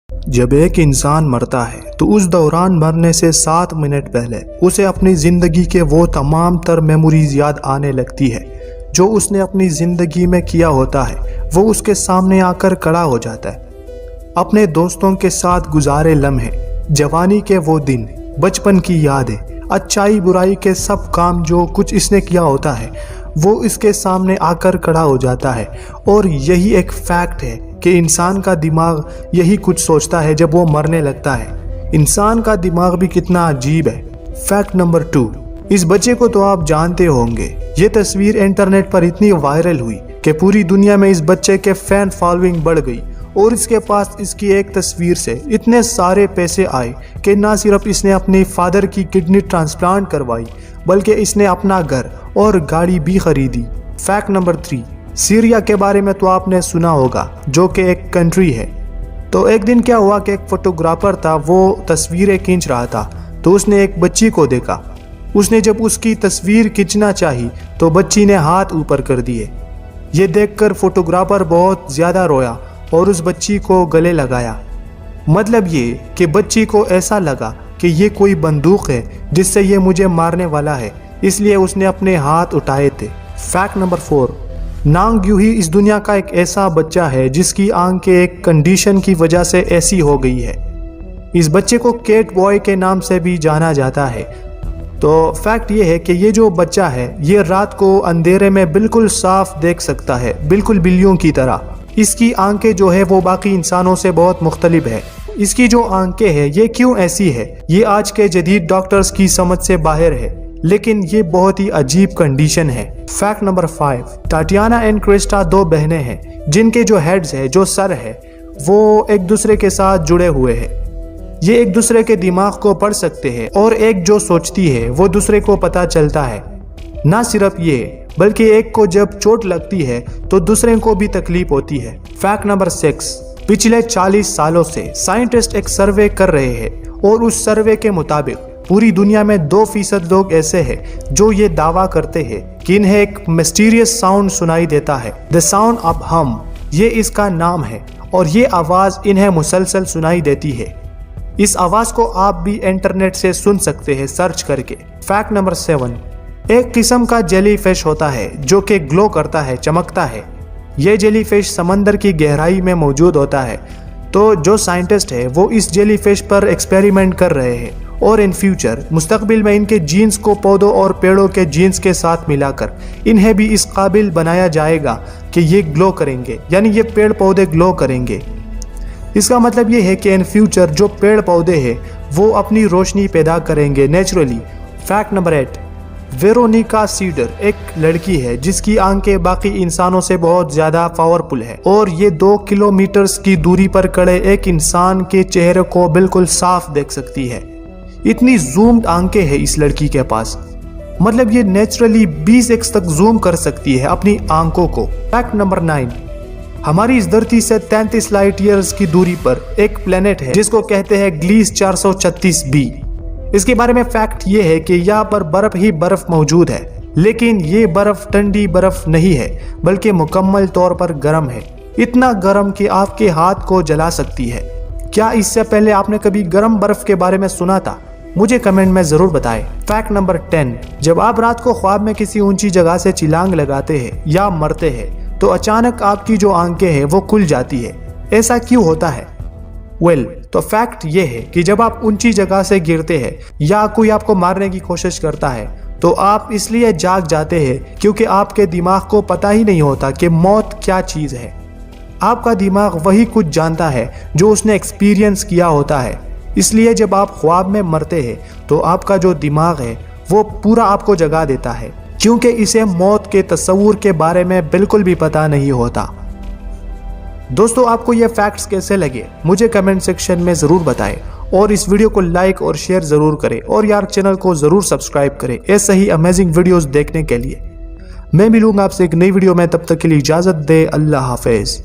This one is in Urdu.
جب ایک انسان مرتا ہے تو اس دوران مرنے سے 7 منٹ پہلے اسے اپنی زندگی کے وہ تمام تر میموریز یاد آنے لگتی ہے جو اس نے اپنی زندگی میں کیا ہوتا ہے وہ اس کے سامنے آ کر کھڑا ہو جاتا ہے۔ اپنے دوستوں کے ساتھ گزارے لمحے، جوانی کے وہ دن، بچپن کی یادیں، اچھائی برائی کے سب کام جو کچھ اس نے کیا ہوتا ہے وہ اس کے سامنے آ کر کھڑا ہو جاتا ہے۔ اور یہی ایک فیکٹ ہے کہ انسان کا دماغ یہی کچھ سوچتا ہے جب وہ مرنے لگتا ہے۔ انسان کا دماغ بھی کتنا عجیب ہے۔ فیکٹ نمبر 2، اس بچے کو تو آپ جانتے ہوں گے۔ یہ تصویر انٹرنیٹ پر اتنی وائرل ہوئی کہ پوری دنیا میں اس بچے کے فین فالوئنگ بڑھ گئی، اور اس کے پاس اس کی ایک تصویر سے اتنے سارے پیسے آئے کہ نہ صرف اس نے اپنی فادر کی کڈنی ٹرانسپلانٹ کروائی بلکہ اس نے اپنا گھر اور گاڑی بھی خریدی۔ فیکٹ نمبر 3، سیریا کے بارے میں تو آپ نے سنا ہوگا جو کہ ایک کنٹری ہے۔ تو ایک دن کیا ہوا کہ ایک فوٹوگرافر تھا، وہ تصویریں کھینچ رہا تھا تو اس نے ایک بچی کو دیکھا۔ اس نے جب اس کی تصویر کھینچنا چاہی تو بچی نے ہاتھ اوپر کر دیے۔ یہ دیکھ کر فوٹوگرافر بہت زیادہ رویا اور اس بچی کو گلے لگایا۔ مطلب یہ کہ بچی کو ایسا لگا کہ یہ کوئی بندوق ہے جس سے یہ مجھے مارنے والا ہے، اس لیے اس نے اپنے ہاتھ اٹھائے تھے۔ فیکٹ نمبر 4، نانگ یوہی اس دنیا کا ایک ایسا بچہ ہے جس کی آنکھ کے ایک کنڈیشن کی وجہ سے ایسی ہو گئی ہے۔ اس بچے کو کیٹ بوائے کے نام سے بھی جانا جاتا ہے۔ تو فیکٹ یہ ہے کہ یہ جو بچہ ہے یہ رات کو اندھیرے میں بالکل صاف دیکھ سکتا ہے، بالکل بلیوں کی طرح۔ اس کی آنکھیں جو ہے وہ باقی انسانوں سے بہت مختلف ہے۔ اس کی جو آنکھیں ہیں یہ کیوں ایسی ہے یہ آج کے جدید ڈاکٹرز کی سمجھ سے باہر ہے، لیکن یہ بہت ہی عجیب کنڈیشن ہے۔ فیکٹ نمبر 5، ٹاٹیانا اینڈ کرسٹا 2 بہنیں ہیں جن کے جو ہیڈز ہے، جو سر ہے، وہ ایک دوسرے کے ساتھ جڑے ہوئے ہیں۔ یہ ایک دوسرے کے دماغ کو پڑھ سکتے ہیں اور ایک جو سوچتی ہے وہ دوسرے کو پتہ چلتا ہے۔ نہ صرف یہ بلکہ ایک کو جب چوٹ لگتی ہے تو دوسرے کو بھی تکلیف ہوتی ہے۔ فیکٹ نمبر 6، پچھلے 40 سالوں سے سائنٹسٹ ایک سروے کر رہے ہیں اور اس سروے کے مطابق پوری دنیا میں 2% لوگ ایسے ہیں جو یہ دعویٰ کرتے ہیں کہ انہیں ایک مسٹیریس ساؤنڈ سنائی دیتا ہے۔ The Sound of Hum یہ اس کا نام ہے، اور یہ آواز انہیں مسلسل سنائی دیتی ہے۔ اس آواز کو آپ بھی انٹرنیٹ سے سن سکتے ہیں سرچ کر کے۔ فیکٹ نمبر 7، ایک قسم کا جیلی فش ہوتا ہے جو کہ گلو کرتا ہے، چمکتا ہے۔ یہ جیلی فش سمندر کی گہرائی میں موجود ہوتا ہے۔ تو جو سائنٹسٹ ہے وہ اس جیلی فش پر ایکسپیریمنٹ کر رہے ہیں، اور ان فیوچر مستقبل میں ان کے جینز کو پودوں اور پیڑوں کے جینز کے ساتھ ملا کر انہیں بھی اس قابل بنایا جائے گا کہ یہ گلو کریں گے، یعنی یہ پیڑ پودے گلو کریں گے۔ اس کا مطلب یہ ہے کہ ان فیوچر جو پیڑ پودے ہیں وہ اپنی روشنی پیدا کریں گے naturally. Fact number 8، Veronica cedar ایک لڑکی ہے جس کی آنکھیں باقی انسانوں سے بہت زیادہ پاورفل ہے، اور یہ 2 کلومیٹرز کی دوری پر کھڑے ایک انسان کے چہرے کو بالکل صاف دیکھ سکتی ہے۔ اتنی زومڈ آنکھیں ہیں اس لڑکی کے پاس، مطلب یہ نیچرلی 20x تک زوم کر سکتی ہے اپنی آنکھوں کو۔ فیکٹ نمبر 9، ہماری اس دھرتی سے 33 لائٹ ایئرز کی دوری پر ایک پلینٹ ہے جس کو کہتے ہیں گلیس 436b۔ اس کے بارے میں فیکٹ یہ ہے کہ یہاں پر برف ہی برف موجود ہے، لیکن یہ برف ٹھنڈی برف نہیں ہے بلکہ مکمل طور پر گرم ہے، اتنا گرم کہ آپ کے ہاتھ کو جلا سکتی ہے۔ کیا اس سے پہلے آپ نے کبھی گرم برف کے بارے میں سنا تھا؟ مجھے کمنٹ میں ضرور بتائیں۔ فیکٹ نمبر 10، جب آپ رات کو خواب میں کسی اونچی جگہ سے چھلانگ لگاتے ہیں یا مرتے ہیں تو اچانک آپ کی جو آنکھیں ہیں وہ کھل جاتی ہے۔ ایسا کیوں ہوتا ہے؟ تو فیکٹ یہ ہے کہ جب آپ اونچی جگہ سے گرتے ہیں یا کوئی آپ کو مارنے کی کوشش کرتا ہے تو آپ اس لیے جاگ جاتے ہیں کیونکہ آپ کے دماغ کو پتہ ہی نہیں ہوتا کہ موت کیا چیز ہے۔ آپ کا دماغ وہی کچھ جانتا ہے جو اس نے ایکسپیرینس کیا ہوتا ہے، اس لیے جب آپ خواب میں مرتے ہیں تو آپ کا جو دماغ ہے وہ پورا آپ کو جگا دیتا ہے، کیونکہ اسے موت کے تصور کے بارے میں بالکل بھی پتہ نہیں ہوتا۔ دوستو، آپ کو یہ فیکٹس کیسے لگے مجھے کمنٹ سیکشن میں ضرور بتائیں، اور اس ویڈیو کو لائک اور شیئر ضرور کریں، اور یار چینل کو ضرور سبسکرائب کریں ایسے ہی امیزنگ ویڈیوز دیکھنے کے لیے۔ میں ملوں گا آپ سے ایک نئی ویڈیو میں، تب تک کے لیے اجازت دے، اللہ حافظ۔